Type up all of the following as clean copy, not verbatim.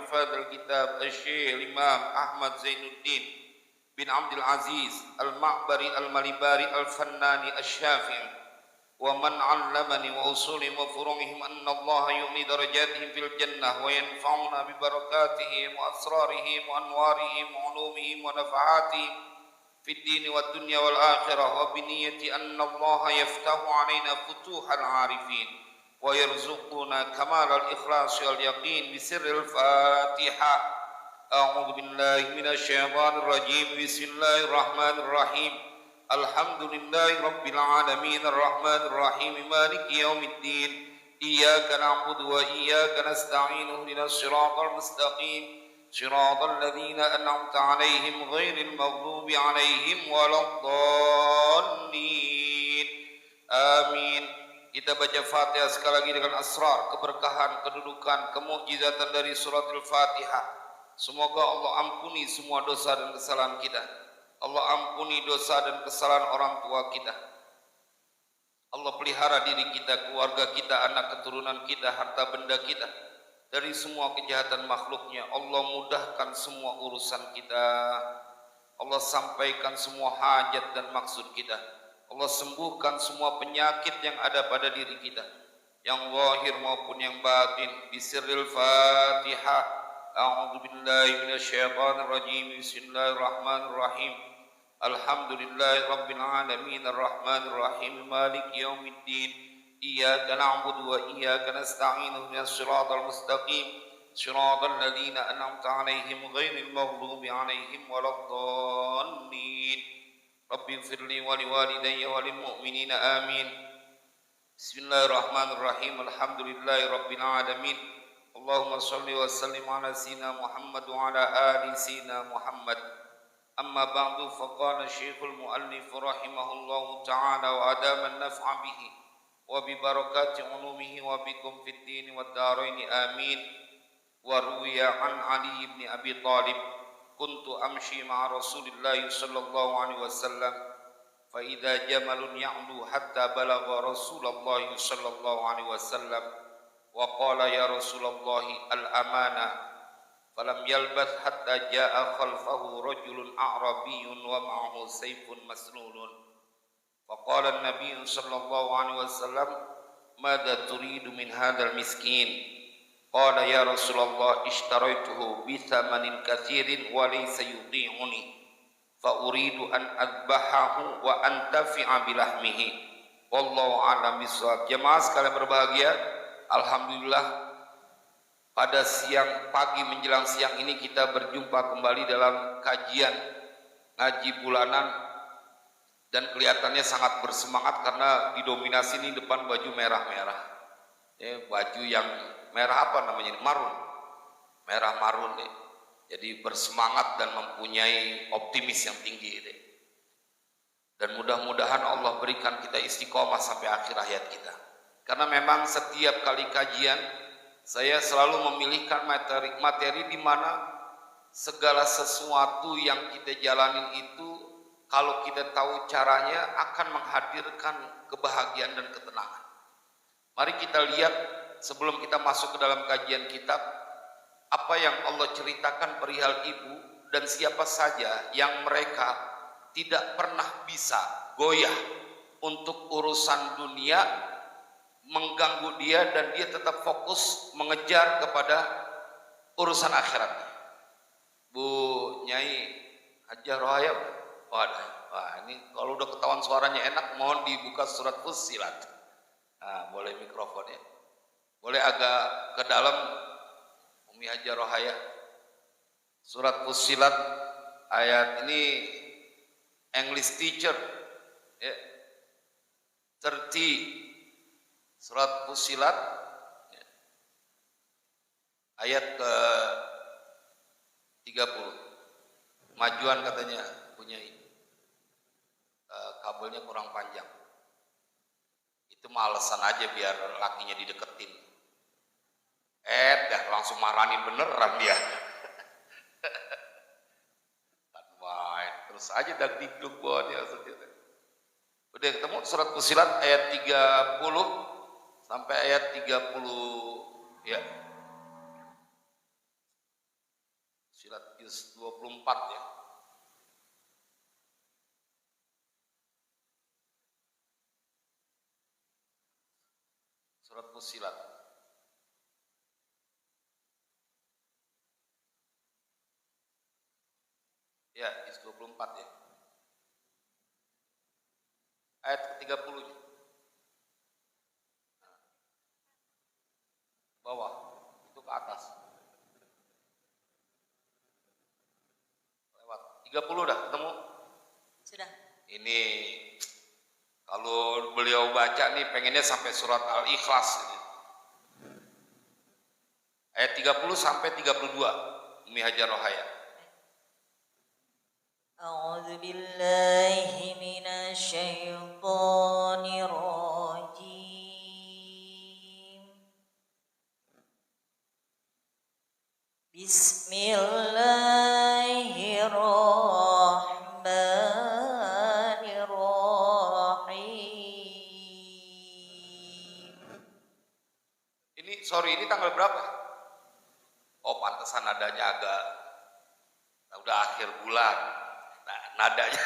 حفاظ الكتاب الشيخ الإمام أحمد زين الدين بن عبد العزيز المعبري المليباري الفناني الشافعي ومن علمني وأصولهم وفروعهم أن الله يعلي درجاتهم في الجنة وينفعنا ببركاتهم وأسرارهم وأنوارهم وعلومهم ونفعاتهم في الدين والدنيا والآخرة وبنية أن الله يفتح علينا فتوح العارفين ويرزقنا كمال الإخلاص واليقين بسر الفاتحة. أعوذ بالله من الشيطان الرجيم. بسم الله الرحمن الرحيم. الحمد لله رب العالمين الرحمن الرحيم مالك يوم الدين إياك نعبد وإياك نستعين اهدنا الصراط المستقيم صراط الذين أنعمت عليهم غير المغضوب عليهم ولا الضالين. Amin. Kita baca Fatihah sekali lagi dengan asrar, keberkahan, kedudukan, kemukjizatan dari surat Al-Fatihah. Semoga Allah ampuni semua dosa dan kesalahan kita. Allah ampuni dosa dan kesalahan orang tua kita. Allah pelihara diri kita, keluarga kita, anak keturunan kita, harta benda kita dari semua kejahatan makhluknya. Allah mudahkan semua urusan kita. Allah sampaikan semua hajat dan maksud kita. Allah sembuhkan semua penyakit yang ada pada diri kita, yang zahir maupun yang batin. Bisirril Fatihah. A'udzu billahi minasyaitonir rajim. Bismillahirrahmanirrahim. Alhamdulillahi rabbil alamin arrahmanir rahim maliki yaumiddin iyyaka na'budu wa iyyaka nasta'in ihdinas siratal mustaqim siratal ladzina an'amta 'alaihim ghairil maghdubi 'alaihim waladdallin. Rabbi firli wa liwalidayya wa lil mu'minina amin. Bismillahirrahmanirrahim. Alhamdulillahi rabbil alamin. Allahumma shalli wa sallim ala sayyidina Muhammad wa ala ali sayyidina Muhammad. Amma ba'du, faqala Syekhul Mu'allif rahimahullahu ta'ala wa adama an-naf'a bihi wa bi barakati ulumihi wa bikum fid din wad darain amin. Wa ruwiya an Ali ibn Abi Thalib kuntu amshi ma'a Rasulillahi sallallahu alaihi wasallam fa idza jamalun ya'lu hatta balagha Rasulullah sallallahu alaihi wasallam wa qala ya Rasulullah al-amana falam yalbath hatta jaa khalfahu rajulun a'rabiyyun wa ma'ahu sayfun maslulun fa qala an-nabiy sallallahu alaihi wasallam madza turidu min hadzal miskin. Qala ya Rasulullah ishtaraituhu bi thamanin katsirin wa laysa yuti'uni fa uridu an adbahahu wa antafi'a bilahmihi wallahu a'lam bissawab. Jemaah sekalian berbahagia, alhamdulillah pada siang pagi menjelang siang ini kita berjumpa kembali dalam kajian ngaji bulanan dan kelihatannya sangat bersemangat karena didominasi ini depan baju merah-merah. Baju yang merah apa namanya ini? Marun. Merah marun deh. Jadi bersemangat dan mempunyai optimis yang tinggi deh. Dan mudah-mudahan Allah berikan kita istiqomah sampai akhir hayat kita. Karena memang setiap kali kajian saya selalu memilihkan materi di mana segala sesuatu yang kita jalanin itu kalau kita tahu caranya akan menghadirkan kebahagiaan dan ketenangan. Mari kita lihat sebelum kita masuk ke dalam kajian kitab, apa yang Allah ceritakan perihal ibu dan siapa saja yang mereka tidak pernah bisa goyah untuk urusan dunia mengganggu dia dan dia tetap fokus mengejar kepada urusan akhiratnya. Bu Nyai Hajar Rohaya, wah ini kalau udah ketahuan suaranya enak, mohon dibuka surat Fussilat. Nah, boleh mikrofonnya. Boleh agak ke dalam Umi Hajar Rohaya. Surat Fussilat ayat ini English teacher ya. 30 Surat Fussilat ya. Ayat ke 30. Majuan katanya punya kabelnya kurang panjang. Itu malesan aja biar lakinya dideketin. Dah langsung marahin beneran dia. Kan main terus aja dak dikduk buat dia. Udah ketemu surat Fussilat ayat 30 sampai ayat 30 ya. Fussilat juz 24 ya. Surat Fussilat. Ya, juz 24 ya. Ayat ke-30-nya. Bawah, itu ke atas. Lewat. 30 dah ketemu? Sudah. Ini kalau beliau baca nih pengennya sampai surat Al-Ikhlas ini. Ayat 30 sampai 32 Umi Hajar Rohaya. A'udzu billahi minasy syaithanir rajim. Bismillahirrahmanirrahim. Ini tanggal berapa? Oh, pantesan nadanya agak udah akhir bulan. Nah, nadanya.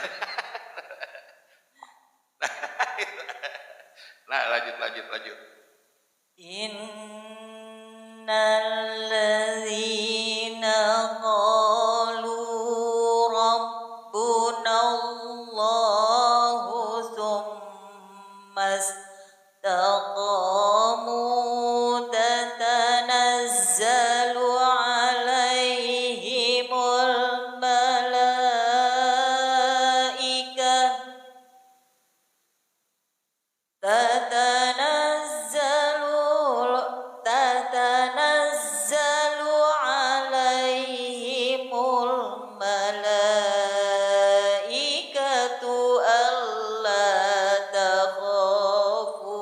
Nah, lanjut. Innalladzina qalu rabbunallahu tsumma istaqamu tatanazzalu alaihimul malaikah tatanazzalu alaihimul malaikatu alla takhafu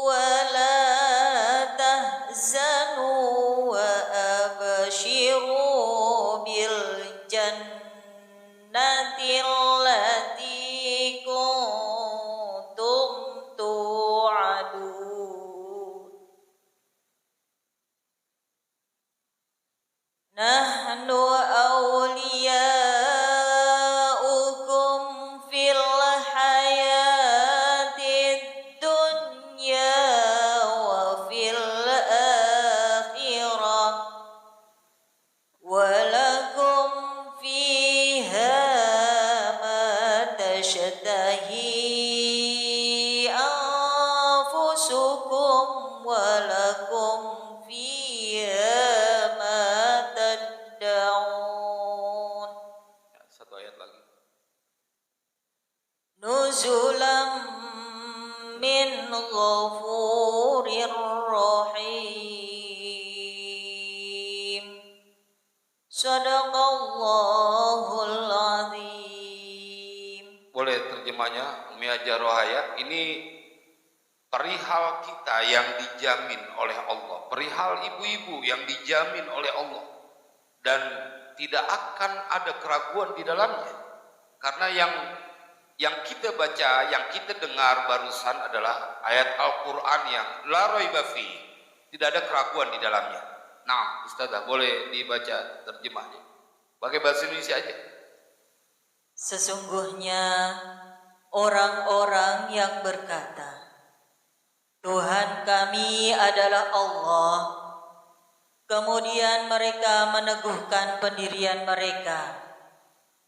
wa la tahzanu wa abshiru bil jannati allati kuntum tu'adun. Nahnu awliyaukum fil hayatid dunya wa fil akhirah wa lakum fiha ma tashtahi anfusukum wa lakum fiha ma tad'un. Satu ayat lagi. Nuzulam min ghafurir rahim. Sadaqallahul azim. Boleh terjemahnya Umi Hajar Rohaya. Ini perihal kita yang dijamin oleh Allah, perihal ibu-ibu yang dijamin oleh Allah, dan tidak akan ada keraguan di dalamnya, karena yang kita baca, yang kita dengar barusan adalah ayat Al-Quran yang la raiba fi, tidak ada keraguan di dalamnya. Nah, Ustazah, boleh dibaca terjemahnya pakai bahasa Indonesia aja. Sesungguhnya orang-orang yang berkata, Tuhan kami adalah Allah, kemudian mereka meneguhkan pendirian mereka,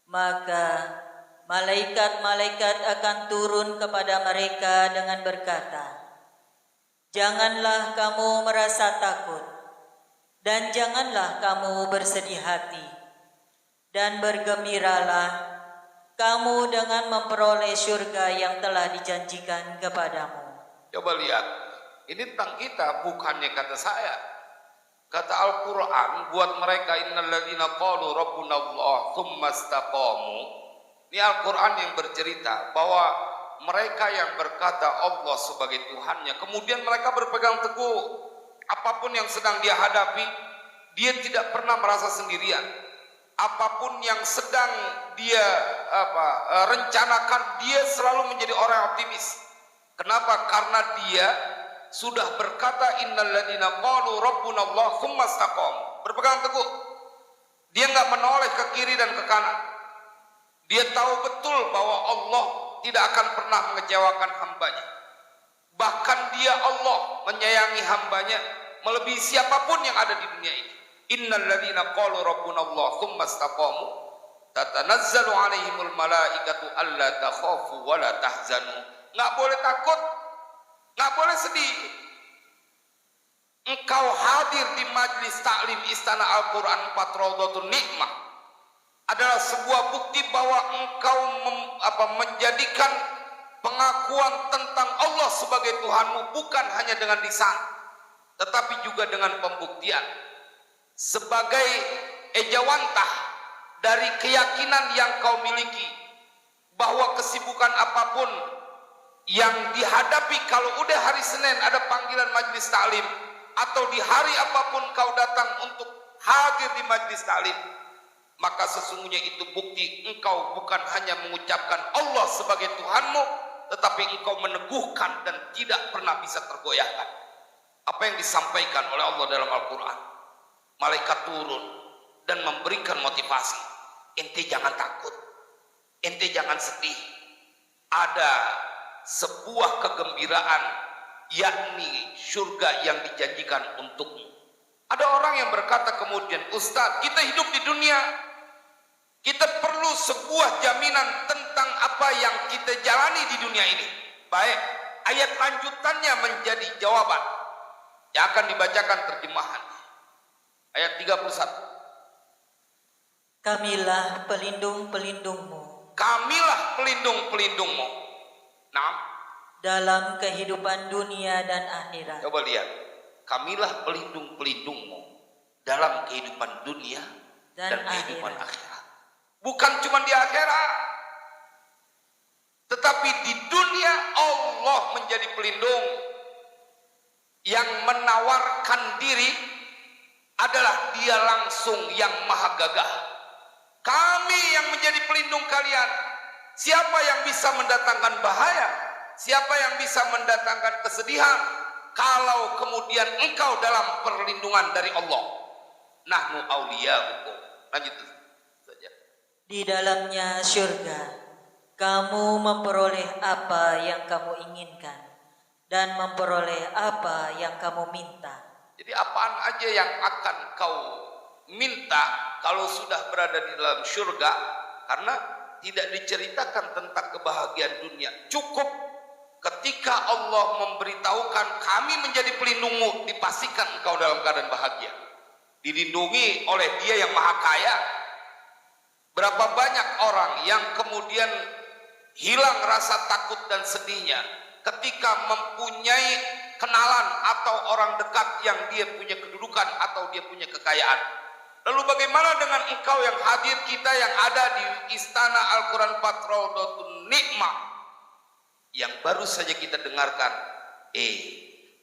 maka malaikat-malaikat akan turun kepada mereka dengan berkata, janganlah kamu merasa takut, dan janganlah kamu bersedih hati, dan bergembiralah kamu dengan memperoleh surga yang telah dijanjikan kepadamu. Coba lihat, ini tentang kita, bukannya kata saya. Kata Al-Quran buat mereka, innalladzina qalu rabbunallah tsumma istaqamu. Ini Al-Quran yang bercerita bahwa mereka yang berkata Allah sebagai Tuhannya, kemudian mereka berpegang teguh apapun yang sedang dia hadapi, dia tidak pernah merasa sendirian. Apapun yang sedang dia rencanakan, dia selalu menjadi orang yang optimis. Kenapa? Karena dia sudah berkata innalladzina qalu rabbunallah tsumma istaqamu. Berpegang teguh. Dia nggak menoleh ke kiri dan ke kanan. Dia tahu betul bahwa Allah tidak akan pernah mengecewakan hambanya. Bahkan dia Allah menyayangi hambanya melebihi siapapun yang ada di dunia ini. Innalladzina qalu rabbunallah tsumma istaqamu tatanazzalu alaihimul malaikatu alla takhafu wa la tahzanu. Nggak boleh takut, nggak boleh sedih. Engkau hadir di majlis taklim Istana Al-Quran 4 Raudhatun Nikmah adalah sebuah bukti bahwa engkau menjadikan pengakuan tentang Allah sebagai Tuhanmu bukan hanya dengan lisan, tetapi juga dengan pembuktian sebagai ejawantah dari keyakinan yang kau miliki bahwa kesibukan apapun yang dihadapi, kalau udah hari Senin ada panggilan majlis taklim, atau di hari apapun kau datang untuk hadir di majlis taklim, maka sesungguhnya itu bukti engkau bukan hanya mengucapkan Allah sebagai Tuhanmu, tetapi engkau meneguhkan dan tidak pernah bisa tergoyahkan apa yang disampaikan oleh Allah dalam Al-Quran. Malaikat turun dan memberikan motivasi. Ente jangan takut, ente jangan sedih. Ada sebuah kegembiraan, yakni surga yang dijanjikan untukmu. Ada orang yang berkata kemudian, Ustaz, kita hidup di dunia, kita perlu sebuah jaminan tentang apa yang kita jalani di dunia ini. Baik, ayat lanjutannya menjadi jawaban yang akan dibacakan terjemahan. Ayat 31. Kamilah pelindung-pelindungmu. Kamilah pelindung-pelindungmu. Nah, dalam kehidupan dunia dan akhirat. coba lihat. Kamilah pelindung-pelindungmu dalam kehidupan dunia dan kehidupan akhirat. Bukan cuma di akhirat, tetapi di dunia Allah menjadi pelindung. Yang menawarkan diri adalah Dia langsung yang maha gagah. Kami yang menjadi pelindung kalian. Siapa yang bisa mendatangkan bahaya? Siapa yang bisa mendatangkan kesedihan? Kalau kemudian engkau dalam perlindungan dari Allah. Nahnu awliya'ukum. Lanjut saja. Di dalamnya syurga, kamu memperoleh apa yang kamu inginkan dan memperoleh apa yang kamu minta. Jadi apaan aja yang akan kau minta kalau sudah berada di dalam syurga, karena tidak diceritakan tentang kebahagiaan dunia. Cukup ketika Allah memberitahukan kami menjadi pelindungmu, dipastikan engkau dalam keadaan bahagia, dilindungi oleh Dia yang maha kaya. Berapa banyak orang yang kemudian hilang rasa takut dan sedihnya ketika mempunyai kenalan atau orang dekat yang dia punya kedudukan atau dia punya kekayaan. Lalu bagaimana dengan engkau yang hadir, kita yang ada di Istana Al-Quran 4 Raudhatun Nikmah, yang baru saja kita dengarkan,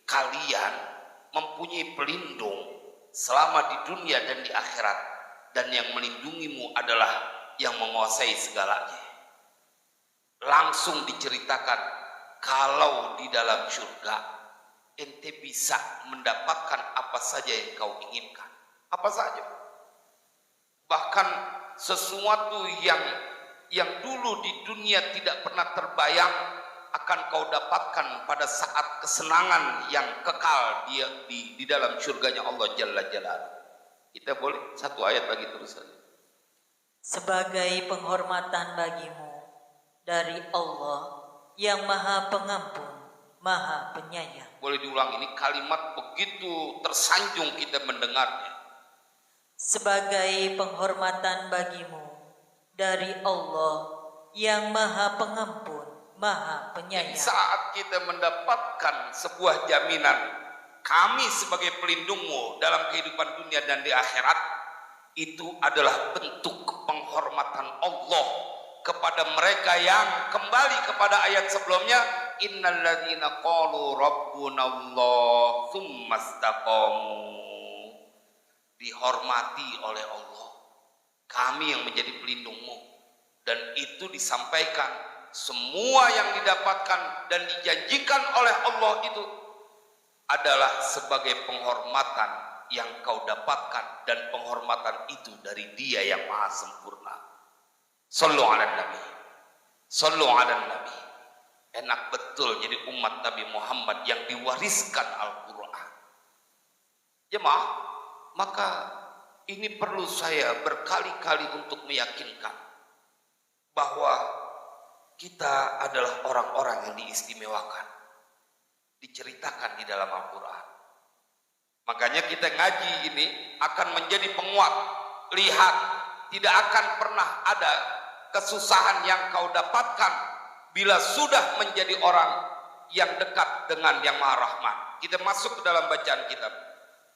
kalian mempunyai pelindung selama di dunia dan di akhirat, dan yang melindungimu adalah yang menguasai segalanya. Langsung diceritakan, kalau di dalam surga ente bisa mendapatkan apa saja yang kau inginkan, apa saja. Bahkan sesuatu yang dulu di dunia tidak pernah terbayang akan kau dapatkan pada saat kesenangan yang kekal di dalam surganya Allah Jalla Jalaluhu. Kita boleh satu ayat lagi terus saja. Sebagai penghormatan bagimu dari Allah yang maha pengampun, maha penyayang. Boleh diulang, ini kalimat begitu tersanjung kita mendengarnya. Sebagai penghormatan bagimu dari Allah yang maha pengampun, maha penyayang. Saat kita mendapatkan sebuah jaminan, kami sebagai pelindungmu dalam kehidupan dunia dan di akhirat, itu adalah bentuk penghormatan Allah kepada mereka yang kembali kepada ayat sebelumnya, innalladzina qalu rabbunallah tsumma istaqamu. Dihormati oleh Allah, kami yang menjadi pelindungmu. Dan itu disampaikan semua yang didapatkan dan dijanjikan oleh Allah itu adalah sebagai penghormatan yang kau dapatkan, dan penghormatan itu dari Dia yang maha sempurna. Sallu ala Nabi, sallu ala Nabi. Enak betul jadi umat Nabi Muhammad yang diwariskan Al-Quran. Jemaah, maka ini perlu saya berkali-kali untuk meyakinkan bahwa kita adalah orang-orang yang diistimewakan, diceritakan di dalam Al-Quran. Makanya kita ngaji ini akan menjadi penguat. Lihat, tidak akan pernah ada kesusahan yang kau dapatkan bila sudah menjadi orang yang dekat dengan yang Maha Rahman. Kita masuk ke dalam bacaan kitab.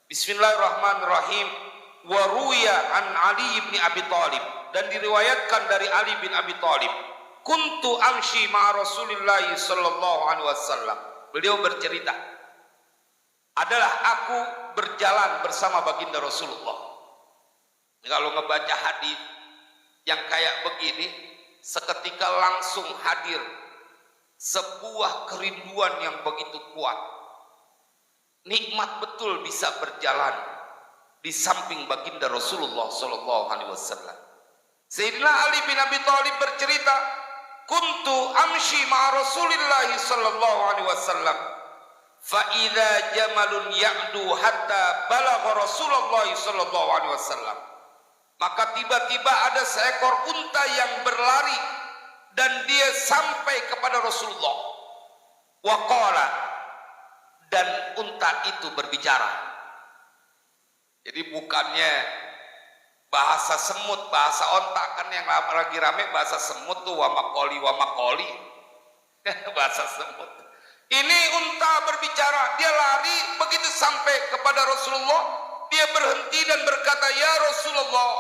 Bismillahirrahmanirrahim. Wa ruya an Ali bin Abi Thalib, dan diriwayatkan dari Ali bin Abi Thalib, kuntu amshi ma'a Rasulillah sallallahu alaihi wasallam. Beliau bercerita, adalah aku berjalan bersama baginda Rasulullah. Kalau ngebaca hadis yang kayak begini, seketika langsung hadir sebuah kerinduan yang begitu kuat. Nikmat betul bisa berjalan di samping baginda Rasulullah sallallahu alaihi wasallam. Sayyidina Ali bin Abi Thalib bercerita, kuntu amshi ma'a Rasulillah sallallahu alaihi wasallam fa idza jamalun ya'du hatta balagha Rasulullah sallallahu alaihi wasallam. Maka tiba-tiba ada seekor unta yang berlari dan dia sampai kepada Rasulullah. Wa qala, dan unta itu berbicara. Jadi bukannya bahasa semut, bahasa onta kan yang lagi rame bahasa semut tuh wamakoli bahasa semut. Ini unta berbicara, dia lari begitu sampai kepada Rasulullah, dia berhenti dan berkata, ya Rasulullah,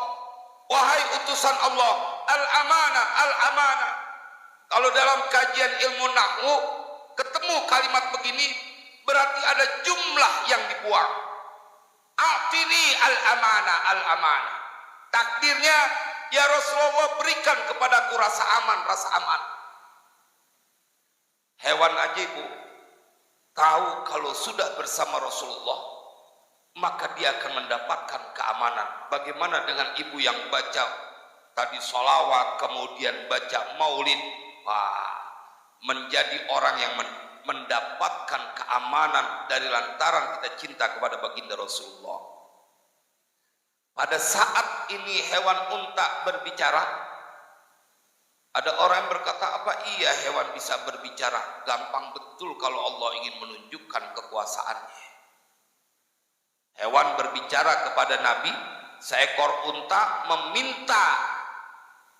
wahai utusan Allah, al-amanah, al-amanah. Kalau dalam kajian ilmu nahwu ketemu kalimat begini, berarti ada jumlah yang dibuang. A'tini al-amanah, al-amanah. Takdirnya, ya Rasulullah, berikan kepadaku rasa aman, rasa aman. Hewan aja ibu tahu kalau sudah bersama Rasulullah, maka dia akan mendapatkan keamanan. Bagaimana dengan ibu yang baca tadi sholawat, kemudian baca maulid, menjadi orang yang mendapatkan keamanan dari lantaran kita cinta kepada baginda Rasulullah. Pada saat ini hewan unta berbicara, ada orang yang berkata, apa iya hewan bisa berbicara? Gampang betul kalau Allah ingin menunjukkan kekuasaannya. Hewan berbicara kepada Nabi, seekor unta meminta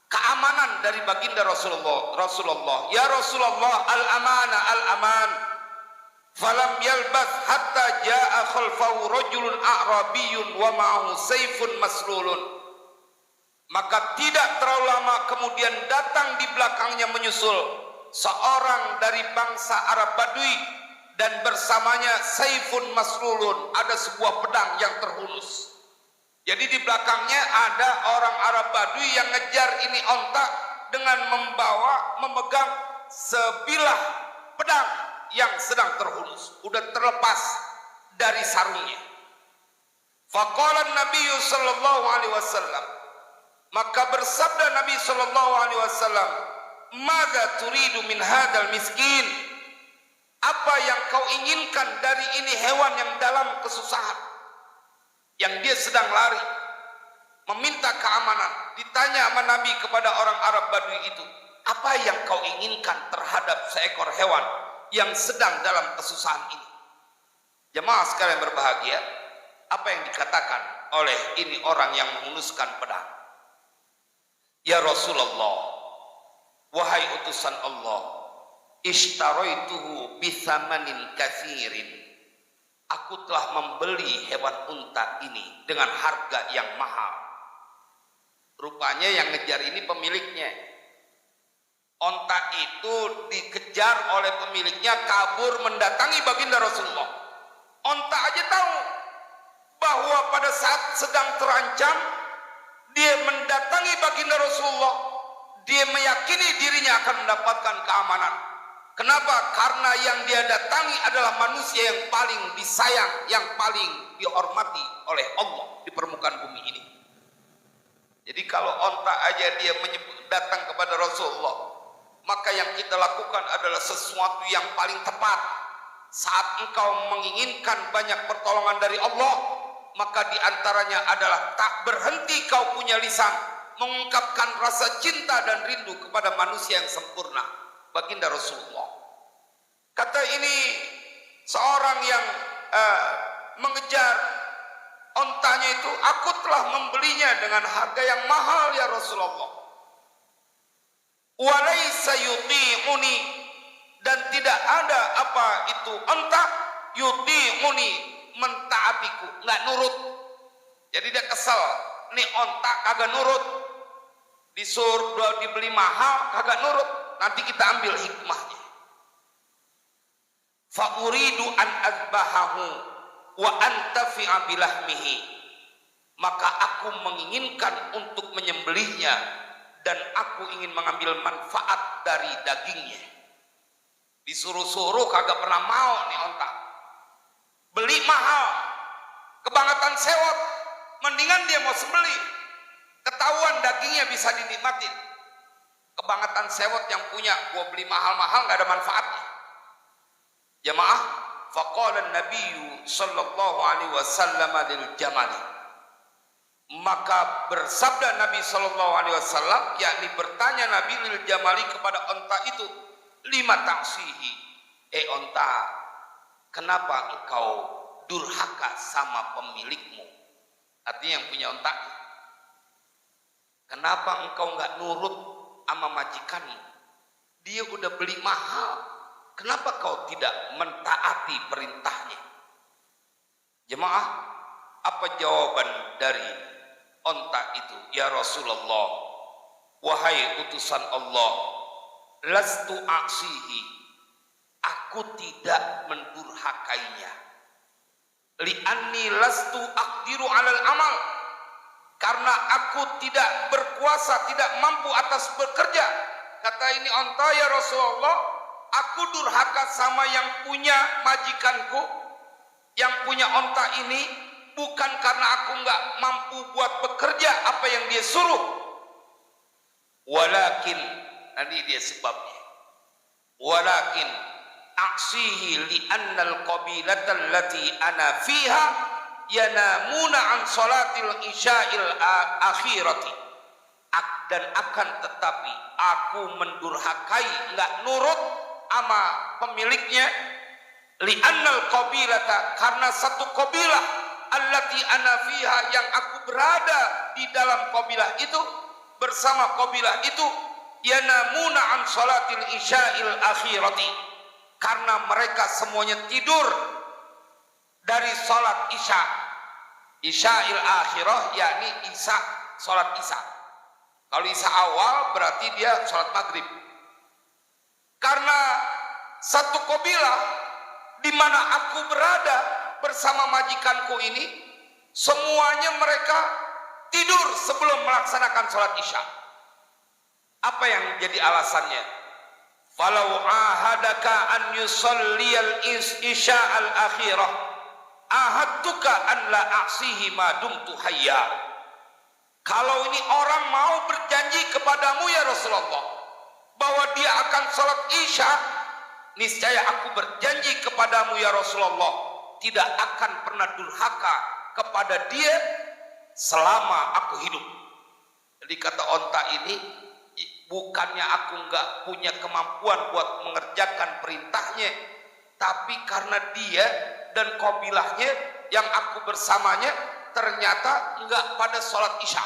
keamanan dari baginda Rasulullah. Ya Rasulullah, al-amanah, al-aman. Falam yalbath hatta jaa khalfahu rajulun a'rabiyyun wa ma'ahu sayfun maslulun. Maka tidak terlalu lama kemudian datang di belakangnya menyusul seorang dari bangsa Arab Badui, dan bersamanya sayfun maslulun, ada sebuah pedang yang terhunus. Jadi di belakangnya ada orang Arab Badui yang ngejar ini onta dengan memegang sebilah pedang yang sedang terhunus, udah terlepas dari sarungnya. Faqala Nabi sallallahu alaihi wasallam, maka bersabda Nabi sallallahu alaihi wasallam, "Madza turidu min hadzal miskin?" Apa yang kau inginkan dari ini hewan yang dalam kesusahan, yang dia sedang lari meminta keamanan? Ditanya sama Nabi kepada orang Arab Badui itu, apa yang kau inginkan terhadap seekor hewan yang sedang dalam kesusahan ini? Jemaah sekalian berbahagia, apa yang dikatakan oleh ini orang yang menghunuskan pedang? Ya Rasulullah, wahai utusan Allah, ishtaraituhu bithamanin katsirin. Aku telah membeli hewan unta ini dengan harga yang mahal. Rupanya yang ngejar ini pemiliknya. Onta itu dikejar oleh pemiliknya, kabur mendatangi baginda Rasulullah. Onta aja tahu bahwa pada saat sedang terancam, dia mendatangi baginda Rasulullah dia meyakini dirinya akan mendapatkan keamanan. Kenapa? Karena yang dia datangi adalah manusia yang paling disayang, yang paling dihormati oleh Allah di permukaan bumi ini. Jadi kalau onta aja dia datang kepada Rasulullah, maka yang kita lakukan adalah sesuatu yang paling tepat. Saat engkau menginginkan banyak pertolongan dari Allah, maka diantaranya adalah tak berhenti kau punya lisan mengungkapkan rasa cinta dan rindu kepada manusia yang sempurna, baginda Rasulullah. Kata ini seorang yang mengejar ontanya itu, aku telah membelinya dengan harga yang mahal ya Rasulullah. Walaysa yuti'uni, dan tidak ada apa itu onta yuti'uni, mentaatiku, nggak nurut. Jadi dia kesel, nih onta kagak nurut, disuruh dibeli mahal kagak nurut. Nanti kita ambil hikmahnya. Fa uridu an azbahahu wa antafi'a bilahmihi, maka aku menginginkan untuk menyembelihnya dan aku ingin mengambil manfaat dari dagingnya. Disuruh-suruh kagak pernah mau nih onta, beli mahal, kebangetan sewot, mendingan dia mau sembelih, ketahuan dagingnya bisa dinikmatin. Kebangetan sewot yang punya, gua beli mahal-mahal nggak ada manfaatnya. Jamaah, faqala an-nabiyyu sallallahu alaihi wasallam lil jamali, maka bersabda Nabi sallallahu alaihi wasallam, yakni bertanya Nabi lil jamali kepada onta itu, lima ta'sihi, onta, kenapa engkau durhaka sama pemilikmu? Artinya yang punya onta, kenapa engkau nggak nurut sama majikanmu? Dia udah beli mahal, kenapa kau tidak mentaati perintahnya? Jemaah, apa jawaban dari onta itu? Ya Rasulullah, wahai utusan Allah, lastu aksihi, aku tidak mendurhakainya. Li'anni lastu aqdiru alal amal, karena aku tidak berkuasa, tidak mampu atas bekerja. Kata ini onta, ya Rasulullah, aku durhaka sama yang punya majikanku, yang punya onta ini, bukan karena aku nggak mampu buat bekerja apa yang dia suruh. Walakin, nanti dia sebabnya. Walakin aksihi li'annal qabilatal lati ana fiha yanamuna an salatil isya'il akhirati. Dan akan tetapi aku mendurhakai, nggak nurut ama pemiliknya, li'annal qabilata, karena satu qabilah, allati ana fiha, yang aku berada di dalam qabilah itu, bersama qabilah itu, yanamuna an salatil isya'il akhirati, karena mereka semuanya tidur dari salat isya. Isya'il akhirah yakni isya, salat isya. Kalau isya awal berarti dia salat maghrib. Karena satu qabilah di mana aku berada bersama majikanku ini, semuanya mereka tidur sebelum melaksanakan sholat isya. Apa yang jadi alasannya? Falau ahadaka an yusalliyal isya al akhirah ahadtuka an la aksihi ma dumtu hayya. Kalau ini orang mau berjanji kepadamu ya Rasulullah bahwa dia akan sholat isya, niscaya aku berjanji kepadamu ya Rasulullah tidak akan pernah durhaka kepada dia selama aku hidup. Jadi kata onta ini, bukannya aku nggak punya kemampuan buat mengerjakan perintahnya, tapi karena dia dan qabilahnya yang aku bersamanya ternyata nggak pada sholat isya,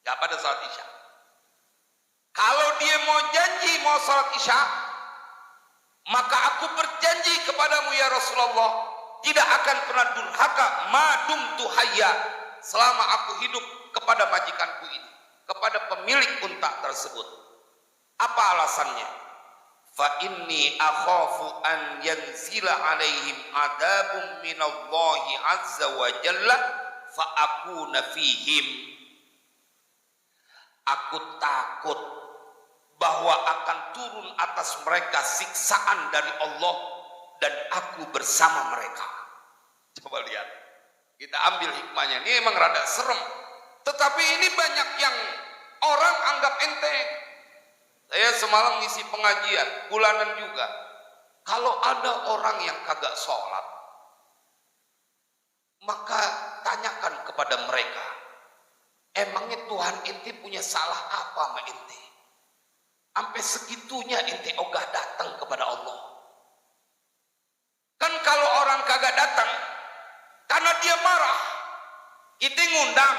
nggak pada sholat isya. Kalau dia mau janji mau sholat isya, maka aku berjanji kepadamu ya Rasulullah tidak akan pernah durhaka madum tuhayya, selama aku hidup kepada majikanku ini, kepada pemilik unta tersebut. Apa alasannya? Fa inni akhafu an yanzila alaihim adabun minallahi azza wa jalla fa akuna fihim. Aku takut bahwa akan turun atas mereka siksaan dari Allah dan aku bersama mereka. Coba lihat, kita ambil hikmahnya. Ini emang rada serem, tetapi ini banyak yang orang anggap enteng. Saya semalam ngisi pengajian bulanan juga. Kalau ada orang yang kagak sholat, maka tanyakan kepada mereka, emangnya Tuhan ente punya salah apa sama ente? Sampai segitunya ente ogah datang kepada Allah. Kan kalau orang kagak datang karena dia marah, kita ngundang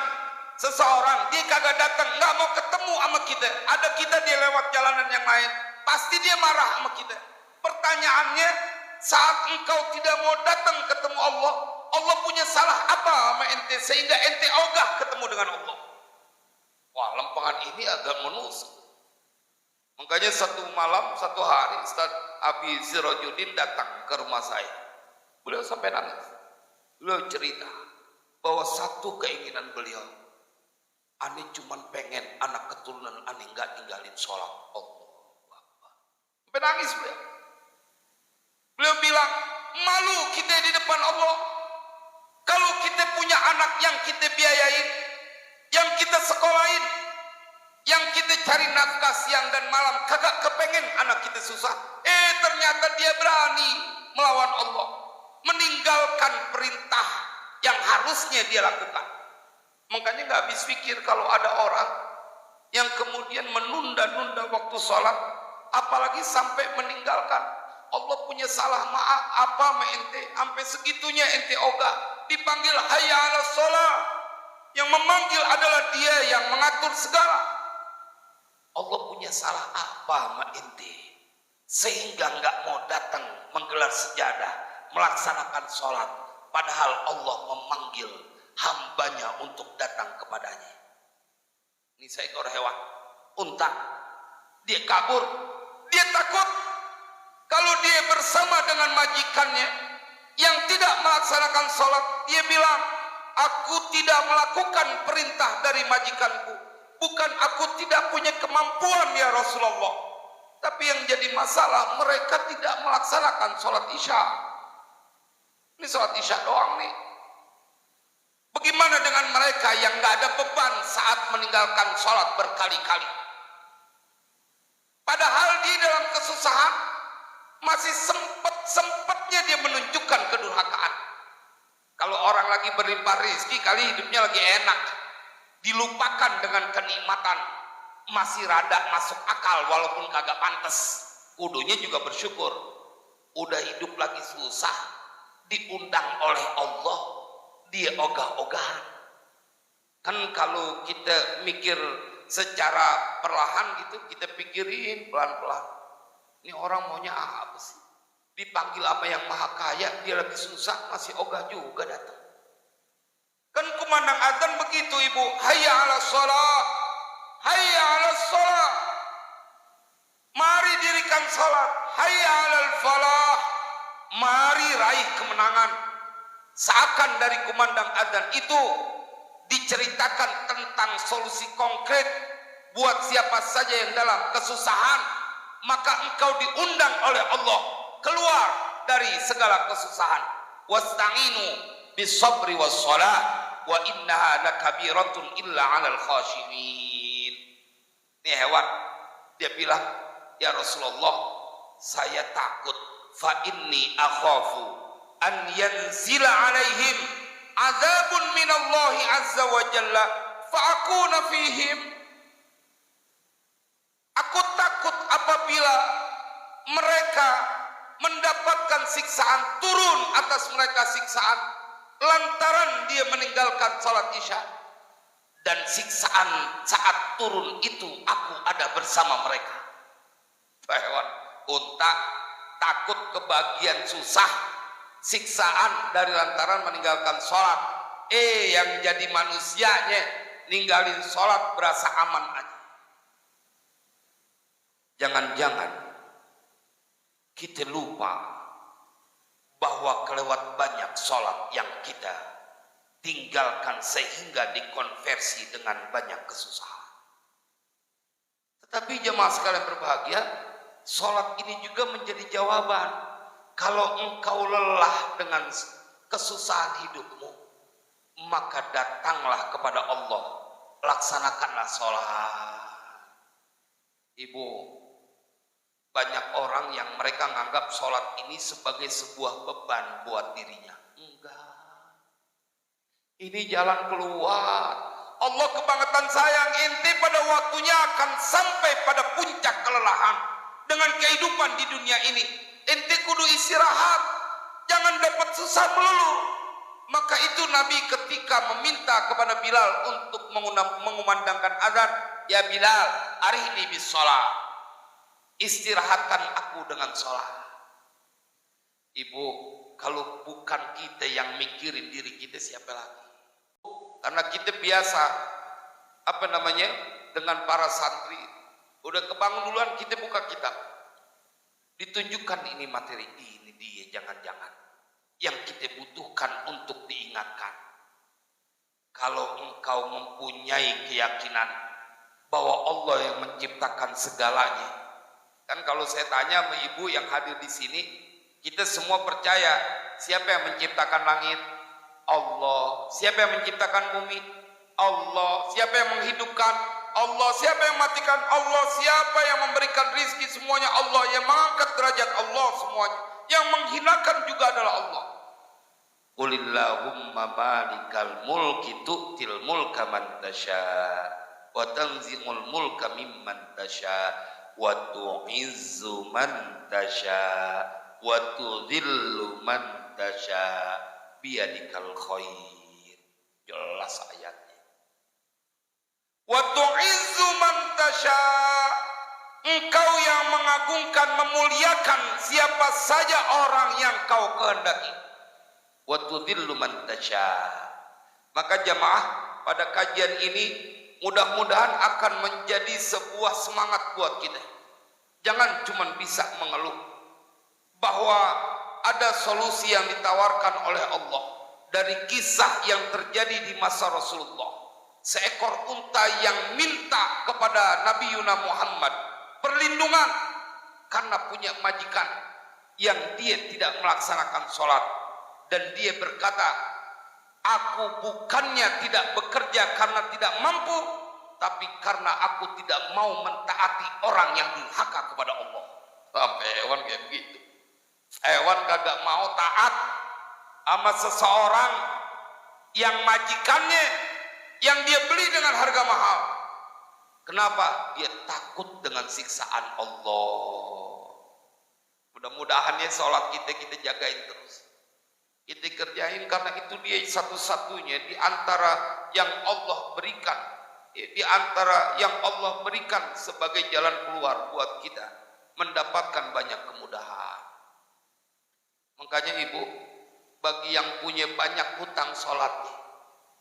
seseorang, dia kagak datang, nggak mau ketemu sama kita, ada kita dia lewat jalanan yang lain, pasti dia marah sama kita. Pertanyaannya, saat engkau tidak mau datang ketemu Allah, Allah punya salah apa sama ente sehingga ente ogah ketemu dengan Allah? Wah, lempengan ini agak menusuk. Makanya satu malam, satu hari Ustaz Abi Sirajuddin datang ke rumah saya. Beliau sampai nangis. Beliau cerita bahwa satu keinginan beliau, aneh cuman pengen anak keturunan aneh nggak ninggalin sholat. Allah sampai nangis beliau. Beliau bilang, malu kita di depan Allah kalau kita punya anak yang kita biayain, yang kita sekolahin, yang kita cari nafkah siang dan malam, kagak kepengen anak kita susah. Ternyata dia berani melawan Allah, meninggalkan perintah yang harusnya dia lakukan. Makanya nggak habis pikir kalau ada orang yang kemudian menunda-nunda waktu sholat, apalagi sampai meninggalkan. Allah punya salah maaf apa sama ente, sampai segitunya ente ogah dipanggil hayya 'alas sholat. Yang memanggil adalah dia yang mengatur segala. Allah punya salah apa sama ente sehingga nggak mau datang menggelar sejadah, melaksanakan sholat, padahal Allah memanggil hambanya untuk datang kepadanya. Ini seekor hewan unta, dia kabur, dia takut kalau dia bersama dengan majikannya yang tidak melaksanakan sholat. Dia bilang, aku tidak melakukan perintah dari majikanku, bukan aku tidak punya kemampuan ya Rasulullah, tapi yang jadi masalah mereka tidak melaksanakan sholat isya. Ini sholat isya doang nih. Bagaimana dengan mereka yang nggak ada beban saat meninggalkan sholat berkali-kali? Padahal di dalam kesusahan masih sempatnya dia menunjukkan kedurhakaan. Kalau orang lagi berlimpah rezeki, kali hidupnya lagi enak, dilupakan dengan kenikmatan, masih rada masuk akal walaupun kagak pantas, kudunya juga bersyukur. Udah hidup lagi susah, diundang oleh Allah, dia ogah-ogahan. Kan kalau kita mikir secara perlahan gitu, kita pikirin pelan-pelan, ini orang maunya apa sih? Dipanggil apa yang maha kaya, dia lagi susah masih ogah juga datang. Kan kumandang azan begitu ibu, hayya 'alas shalah, hayya 'alas shalah, mari dirikan salat, hayya 'alal falah, mari raih kemenangan. Seakan dari kumandang azan itu diceritakan tentang solusi konkret buat siapa saja yang dalam kesusahan, maka engkau diundang oleh Allah keluar dari segala kesusahan. Wasta'inu bisabri wasshalah wa innaha lakabiratun illa 'alal khashiyin. Ini hewan, dia bilang, ya Rasulullah, saya takut, fa inni akhafu an yanzila 'alaihim azabun minallahi azza wa jalla fa akuna fihim. Aku takut apabila mereka mendapatkan siksaan, turun atas mereka siksaan lantaran dia meninggalkan salat isya, dan siksaan saat turun itu aku ada bersama mereka. Hewan unta takut kebagian susah, siksaan dari lantaran meninggalkan sholat. Yang jadi manusianya ninggalin sholat berasa aman aja. Jangan-jangan kita lupa bahwa kelewat banyak sholat yang kita tinggalkan sehingga dikonversi dengan banyak kesusahan. Tapi jemaah sekalian berbahagia, sholat ini juga menjadi jawaban. Kalau engkau lelah dengan kesusahan hidupmu, maka datanglah kepada Allah, laksanakanlah sholat. Ibu, banyak orang yang mereka menganggap sholat ini sebagai sebuah beban buat dirinya. Enggak. Ini jalan keluar. Allah kebangetan sayang, ente pada waktunya akan sampai pada puncak kelelahan dengan kehidupan di dunia ini. Ente kudu istirahat, jangan dapat susah melulu. Maka itu Nabi ketika meminta kepada Bilal untuk mengumandangkan azan, ya Bilal, arihni bis sholat, istirahatkan aku dengan sholat. Ibu, kalau bukan kita yang mikirin diri kita, siapa lagi? Karena kita biasa dengan para santri, udah kebangun duluan kita buka kitab, ditunjukkan ini materi, ini dia, jangan-jangan yang kita butuhkan untuk diingatkan. Kalau engkau mempunyai keyakinan bahwa Allah yang menciptakan segalanya, kan kalau saya tanya sama ibu yang hadir di sini, kita semua percaya siapa yang menciptakan langit? Allah. Siapa yang menciptakan bumi? Allah. Siapa yang menghidupkan? Allah. Siapa yang matikan? Allah. Siapa yang memberikan rizki? Semuanya Allah. Yang mengangkat derajat Allah semuanya. Yang menghinakan juga adalah Allah. Qulillahumma malikal mulki tu'til mulka man tasha wa tanzimul mulka mimman tasha wa tu'izzu man tasha wa tudhillu man tasha biyadikal khair. Jelas ayatnya. Wa tu'izzu man tasha, engkau yang mengagungkan, memuliakan siapa saja orang yang kau kehendaki. Wa tudhillu man tasha. Maka jamaah, pada kajian ini mudah-mudahan akan menjadi sebuah semangat buat kita. Jangan cuma bisa mengeluh bahwa ada solusi yang ditawarkan oleh Allah dari kisah yang terjadi di masa Rasulullah. Seekor unta yang minta kepada Nabi Yuna Muhammad perlindungan karena punya majikan yang dia tidak melaksanakan sholat, dan dia berkata, aku bukannya tidak bekerja karena tidak mampu, tapi karena aku tidak mau mentaati orang yang durhaka kepada Allah. Sampai hewan kayak begitu. Hewan kagak mau taat sama seseorang yang majikannya yang dia beli dengan harga mahal. Kenapa? Dia takut dengan siksaan Allah. Mudah-mudahan ya sholat kita jagain terus. Kita kerjain karena itu dia satu-satunya di antara yang Allah berikan. Di antara yang Allah berikan sebagai jalan keluar buat kita mendapatkan banyak kemudahan. Makanya ibu, bagi yang punya banyak hutang sholatnya,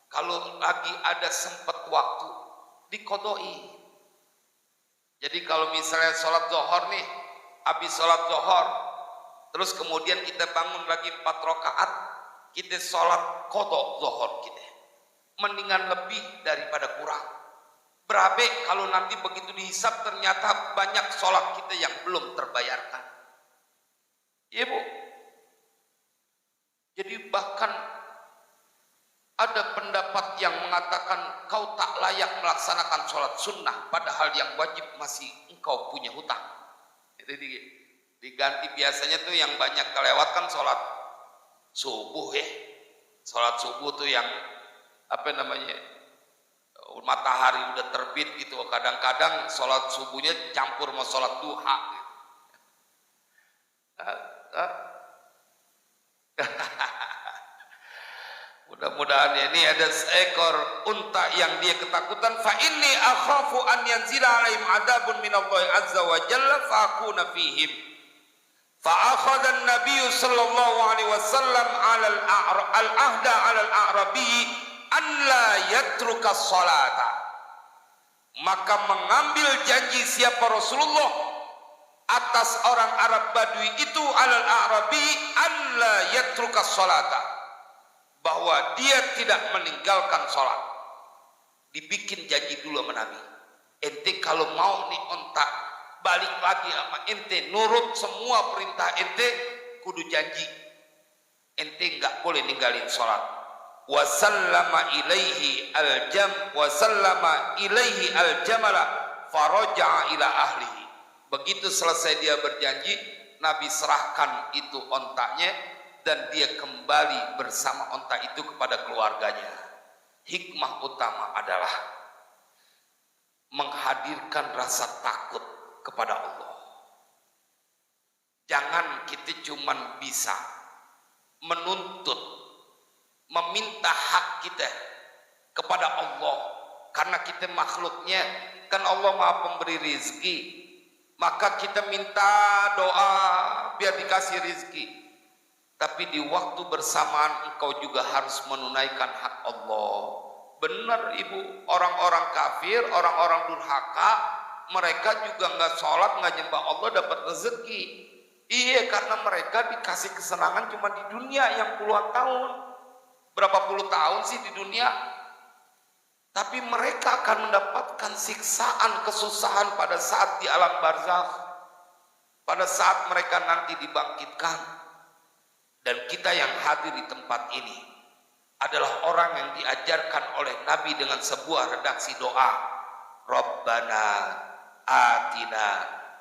kalau lagi ada sempat waktu, dikodoi. Jadi kalau misalnya sholat zuhur nih, habis sholat zuhur, terus kemudian kita bangun lagi 4 rakaat, kita sholat kodok zuhur kita. Mendingan lebih daripada kurang. Berabe kalau nanti begitu dihisap ternyata banyak sholat kita yang belum terbayarkan. Ibu, jadi bahkan ada pendapat yang mengatakan kau tak layak melaksanakan sholat sunnah padahal yang wajib masih engkau punya hutang. Itu diganti biasanya tuh yang banyak kelewatkan sholat subuh ya. Sholat subuh tuh yang matahari udah terbit gitu. Kadang-kadang sholat subuhnya campur sama sholat duha. Mudah-mudahan ini ada seekor unta yang dia ketakutan, fa inni akhafu an yanzila alaihim adabun minallahi azza wa jalla fa akuna fihim. Fa akhadha an-nabiy sallallahu alaihi wasallam al-ahda 'ala al-a'rabi an la yatruka sholata. Maka mengambil janji siapa Rasulullah atas orang Arab Badui itu, alal a'rabi an la yatruka sholata, bahwa dia tidak meninggalkan sholat. Dibikin janji dulu sama Nabi. Ente kalau mau nih onta balik lagi sama ente, nurut semua perintah ente, kudu janji ente nggak boleh ninggalin sholat. Wasallama ilaihi aljamala faraja'a ila ahlihi. Begitu selesai dia berjanji, Nabi serahkan itu ontaknya dan dia kembali bersama onta itu kepada keluarganya. Hikmah utama adalah menghadirkan rasa takut kepada Allah. Jangan kita cuman bisa menuntut, meminta hak kita kepada Allah karena kita makhluknya, kan Allah Maha Pemberi rizki, maka kita minta doa biar dikasih rizki. Tapi di waktu bersamaan engkau juga harus menunaikan hak Allah. Benar ibu, orang-orang kafir, orang-orang durhaka, mereka juga nggak sholat, nggak nyembah Allah, dapat rezeki. Iya, karena mereka dikasih kesenangan cuma di dunia yang puluhan tahun. Berapa puluh tahun sih di dunia? Tapi mereka akan mendapatkan siksaan, kesusahan pada saat di alam barzakh, pada saat mereka nanti dibangkitkan. Dan kita yang hadir di tempat ini adalah orang yang diajarkan oleh Nabi dengan sebuah redaksi doa. Rabbana atina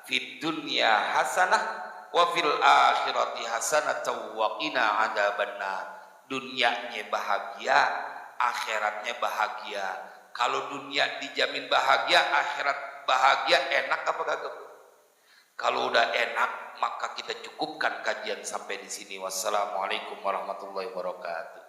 fid dunya hasanah wa fil akhirati hasanah wa qina adzabannar. Dunianya bahagia, akhiratnya bahagia. Kalau dunia dijamin bahagia, akhirat bahagia, enak apa kagak? Kalau udah enak, maka kita cukupkan kajian sampai di sini. Wassalamualaikum warahmatullahi wabarakatuh.